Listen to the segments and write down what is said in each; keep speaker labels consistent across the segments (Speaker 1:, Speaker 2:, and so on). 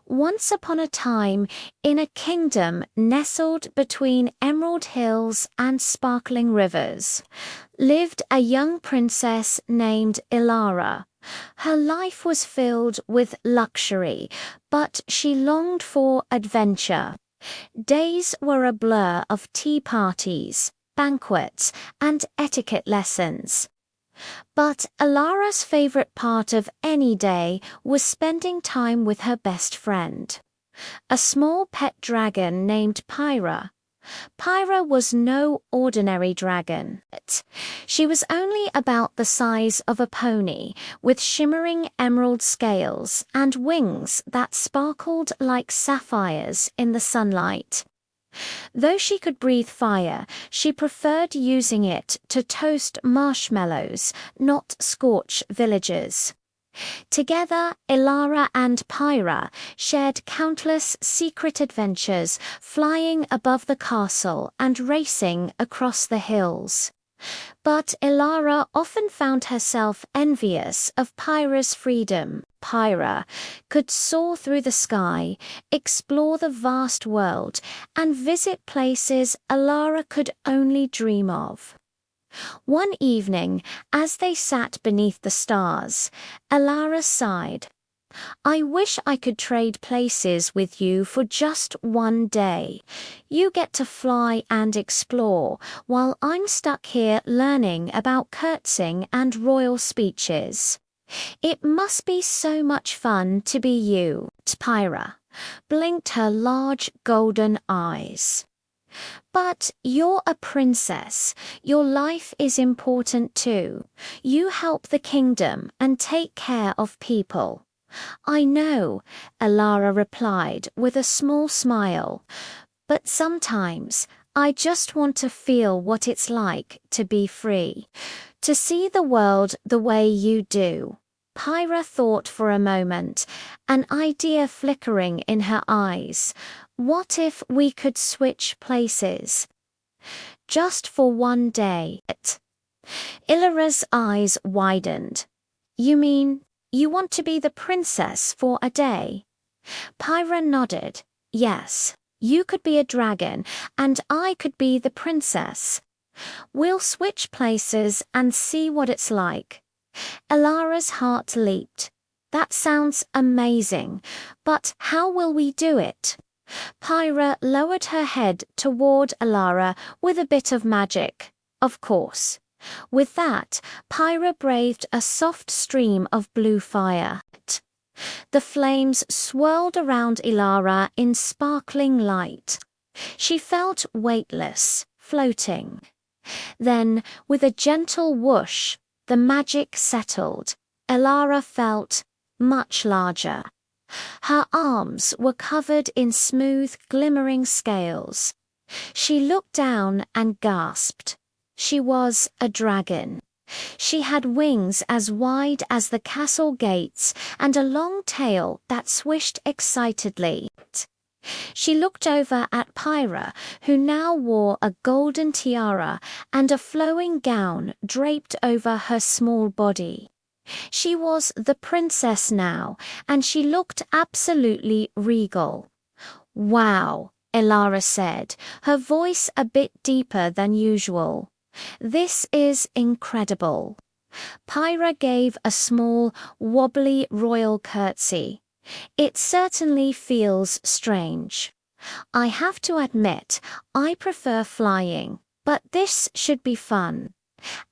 Speaker 1: Once upon a time, in a kingdom nestled between emerald hills and sparkling rivers, lived a young princess named Ilara. Her life was filled with luxury, but she longed for adventure. Days were a blur of tea parties, banquets, and etiquette lessons. But Alara's favorite part of any day was spending time with her best friend, a small pet dragon named Pyra. Pyra was no ordinary dragon. She was only about the size of a pony, with shimmering emerald scales and wings that sparkled like sapphires in the sunlight. Though she could breathe fire, she preferred using it to toast marshmallows, not scorch villagers. Together, Ilara and Pyra shared countless secret adventures, flying above the castle and racing across the hills. But Ilara often found herself envious of Pyra's freedom. Pyra could soar through the sky, explore the vast world, and visit places Ilara could only dream of. One evening, as they sat beneath the stars, Ilara sighed. "I wish I could trade places with you for just one day. You get to fly and explore, while I'm stuck here learning about curtsing and royal speeches. It must be so much fun to be you." Pyra blinked her large golden eyes. "But you're a princess. Your life is important too. You help the kingdom and take care of people." "I know," Ilara replied with a small smile, "but sometimes I just want to feel what it's like to be free, to see the world the way you do." Pyra thought for a moment, an idea flickering in her eyes. "What if we could switch places? Just for one day?" Ilara's eyes widened. "You mean you want to be the princess for a day?" Pyra nodded. "Yes, you could be a dragon, and I could be the princess. We'll switch places and see what it's like." Ilara's heart leaped. "That sounds amazing, but how will we do it?" Pyra lowered her head toward Ilara with a bit of magic. "Of course." With that, Pyra braved a soft stream of blue fire. The flames swirled around Ilara in sparkling light. She felt weightless, floating. Then, with a gentle whoosh, the magic settled. Ilara felt much larger. Her arms were covered in smooth, glimmering scales. She looked down and gasped. She was a dragon. She had wings as wide as the castle gates and a long tail that swished excitedly. She looked over at Pyra, who now wore a golden tiara and a flowing gown draped over her small body. She was the princess now, and she looked absolutely regal. "Wow," Ilara said, her voice a bit deeper than usual. "This is incredible." Pyra gave a small, wobbly royal curtsy. "It certainly feels strange. I have to admit, I prefer flying, but this should be fun."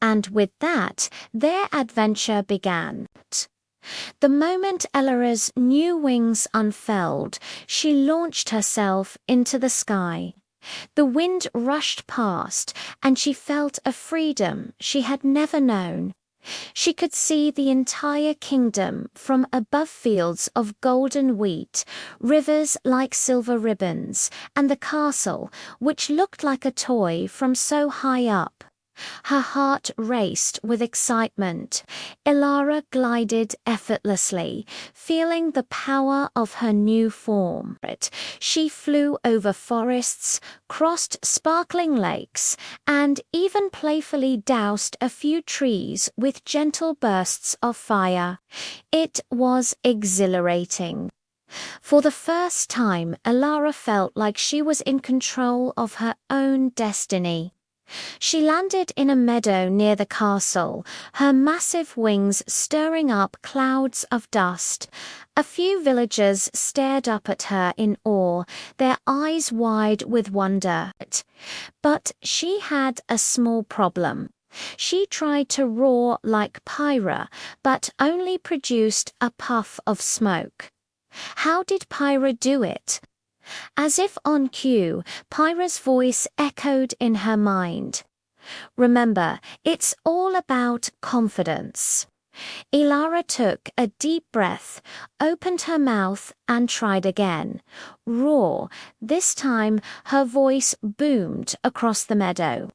Speaker 1: And with that, their adventure began. The moment Ilara's new wings unfurled, she launched herself into the sky. The wind rushed past, and she felt a freedom she had never known. She could see the entire kingdom from above, fields of golden wheat, rivers like silver ribbons, and the castle, which looked like a toy from so high up. Her heart raced with excitement. Ilara glided effortlessly, feeling the power of her new form. She flew over forests, crossed sparkling lakes, and even playfully doused a few trees with gentle bursts of fire. It was exhilarating. For the first time, Elara felt like she was in control of her own destiny. She landed in a meadow near the castle, her massive wings stirring up clouds of dust. A few villagers stared up at her in awe, their eyes wide with wonder. But she had a small problem. She tried to roar like Pyra, but only produced a puff of smoke. How did Pyra do it? As if on cue, Pyra's voice echoed in her mind. Remember, it's all about confidence. Elara took a deep breath, opened her mouth, and tried again. Roar. This time, her voice boomed across the meadow.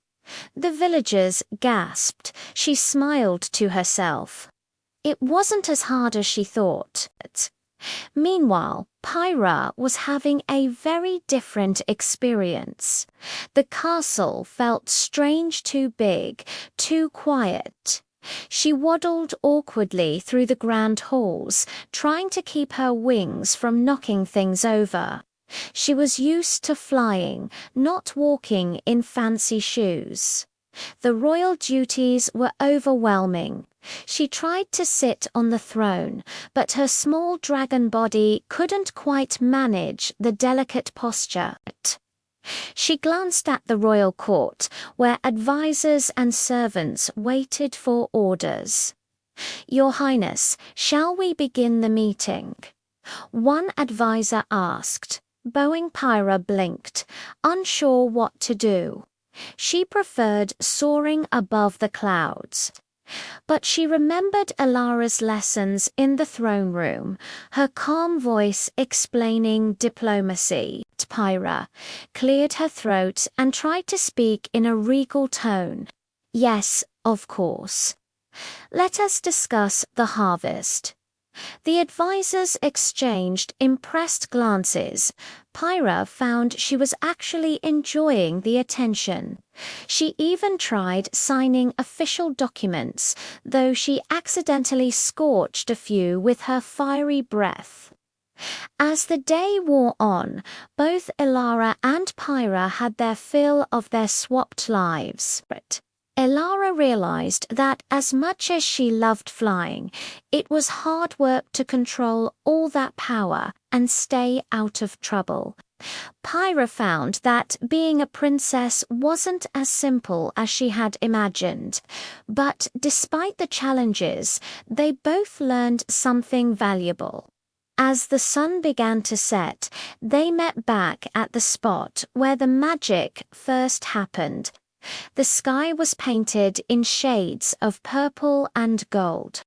Speaker 1: The villagers gasped. She smiled to herself. It wasn't as hard as she thought. Meanwhile, Pyra was having a very different experience. The castle felt strange, too big, too quiet. She waddled awkwardly through the grand halls, trying to keep her wings from knocking things over. She was used to flying, not walking in fancy shoes. The royal duties were overwhelming. She tried to sit on the throne, but her small dragon body couldn't quite manage the delicate posture. She glanced at the royal court, where advisors and servants waited for orders. "Your Highness, shall we begin the meeting?" One advisor asked. Bowing Pyra blinked, unsure what to do. She preferred soaring above the clouds. But she remembered Elara's lessons in the throne room, her calm voice explaining diplomacy. Pyra cleared her throat and tried to speak in a regal tone. "Yes, of course. Let us discuss the harvest." The advisors exchanged impressed glances. Pyra found she was actually enjoying the attention. She even tried signing official documents, though she accidentally scorched a few with her fiery breath. As the day wore on, both Elara and Pyra had their fill of their swapped lives. Elara realized that as much as she loved flying, it was hard work to control all that power and stay out of trouble. Pyra found that being a princess wasn't as simple as she had imagined, but despite the challenges, they both learned something valuable. As the sun began to set, they met back at the spot where the magic first happened. The sky was painted in shades of purple and gold.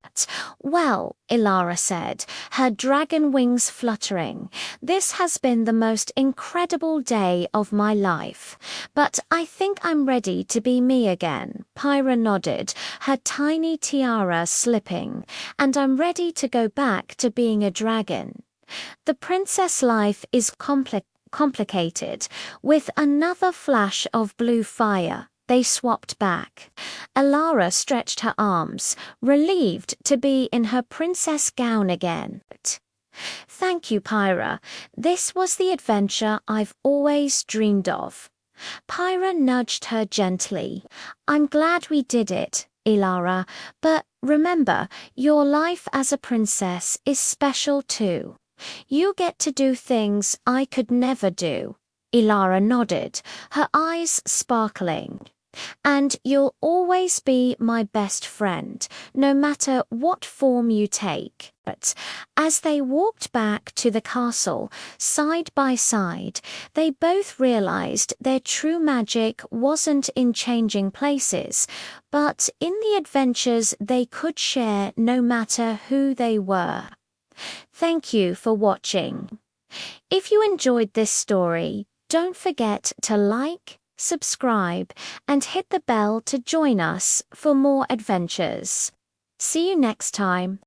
Speaker 1: "Well," Elara said, her dragon wings fluttering, "this has been the most incredible day of my life. But I think I'm ready to be me again." Pyra nodded, her tiny tiara slipping. "And I'm ready to go back to being a dragon. The princess life is complicated." With another flash of blue fire, they swapped back. Elara stretched her arms, relieved to be in her princess gown again. "Thank you, Pyra. This was the adventure I've always dreamed of." Pyra nudged her gently. "I'm glad we did it, Elara, but remember, your life as a princess is special too. You get to do things I could never do." Elara nodded, her eyes sparkling. "And you'll always be my best friend, no matter what form you take." But as they walked back to the castle, side by side, they both realized their true magic wasn't in changing places, but in the adventures they could share no matter who they were. Thank you for watching. If you enjoyed this story, don't forget to like, subscribe, and hit the bell to join us for more adventures. See you next time.